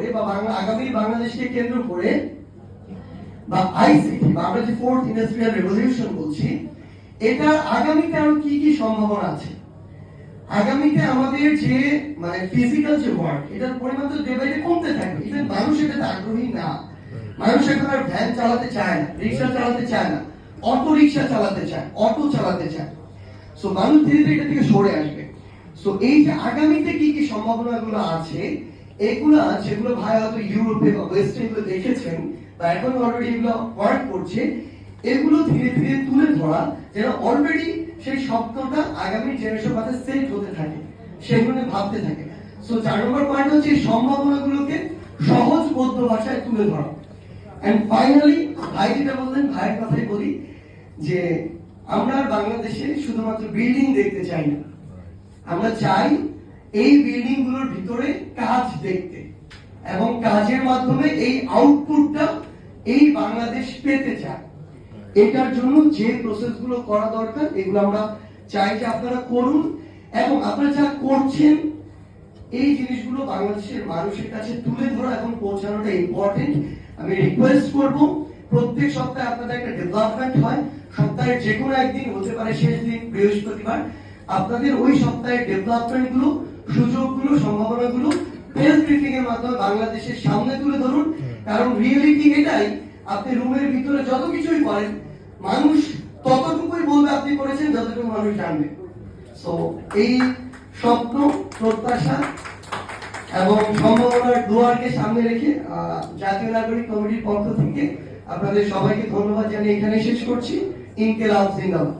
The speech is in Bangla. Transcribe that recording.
করে বা আগামী বাংলাদেশকে কেন্দ্র করে বা আইসিটি বা আমরা যে ফোর্থ ইন্ডাস্ট্রিয়াল রেভলিউশন বলছি, এটা আগামীতে আরো কি কি সম্ভাবনা আছে। আগামীতে আমাদের যে মানে ফিজিক্যাল যে ওয়ার্ক, এটার পরিমাণ তো ডে বাই ডে কমতে থাকবে। ইভেন মানুষ এটাতে আগ্রহী না। মানুষ এখন আর ভ্যান চালাতে চায় না, রিক্সা চালাতে চায় না, অটো রিক্সা চালাতে চায়, অটো চালাতে চায়। সো মানুষ ধীরে ধীরে এটা থেকে সরে আসবে। সো এই যে আগামীতে কি কি সম্ভাবনাগুলো আছে, এগুলা যেগুলো ভাই হয়তো ইউরোপে বা ওয়েস্টে এগুলো দেখেছেন বা এখন অলরেডি এগুলো ওয়ার্ক করছে, এগুলো ধীরে ধীরে তুলে ধরা, যেন অলরেডি সেই স্বপ্নটা আগামী জেনারেশন মাঝে সেট হতে থাকে, সেগুলো নিয়ে ভাবতে থাকে। সো 4 নম্বর পয়েন্ট হচ্ছে এই সম্ভাবনাগুলোকে সহজ বদ্ধ ভাষায় তুলে ধরা। এন্ড ফাইনালি ভাই যেটা বললেন, ভাইয়ের কথাই বলি যে আমরা বাংলাদেশে শুধুমাত্র বিল্ডিং দেখতে চাই না, আমরা চাই এই বিল্ডিং গুলোর ভিতরে কাজ দেখতে এবং কাজের মাধ্যমে এই আউটপুটটা এই বাংলাদেশ পেতে চায়। এটার জন্য যে প্রসেস গুলো করা দরকার এগুলো আমরা চাই যে আপনারা করুন, এবং আপনারা যা করছেন এই জিনিসগুলো বাংলাদেশের মানুষের কাছে তুলে ধরা এবং পৌঁছানোটা ইম্পর্টেন্ট। আমি রিকোয়েস্ট করব প্রত্যেক সপ্তাহে আপনাদের একটা ডেভেলপমেন্ট হয়, সপ্তাহের যে কোনো একদিন, হতে পারে শেষ দিন বৃহস্পতিবার, আপনাদের ওই সপ্তাহের ডেভেলপমেন্ট গুলো, সুযোগগুলো, সম্ভাবনাগুলো প্রেস ব্রিফিং এর মাধ্যমে বাংলাদেশের সামনে তুলে ধরুন। কারণ রিয়েলিটি এটাই, আপনি রুমের ভিতরে যত কিছুই করেন, মানুষ ততটুকুই বলবে আপনি করেছেন যতটুকু মানুষ জানবে। সো এই স্বপ্ন, প্রত্যাশা এবং সম্ভাবনার দুয়ারকে সামনে রেখে জাতীয় নাগরিক কমিটির পক্ষ থেকে আপনাদের সবাইকে ধন্যবাদ জানিয়ে এখানে শেষ করছি। ইনকিলাব জিন্দাবাদ।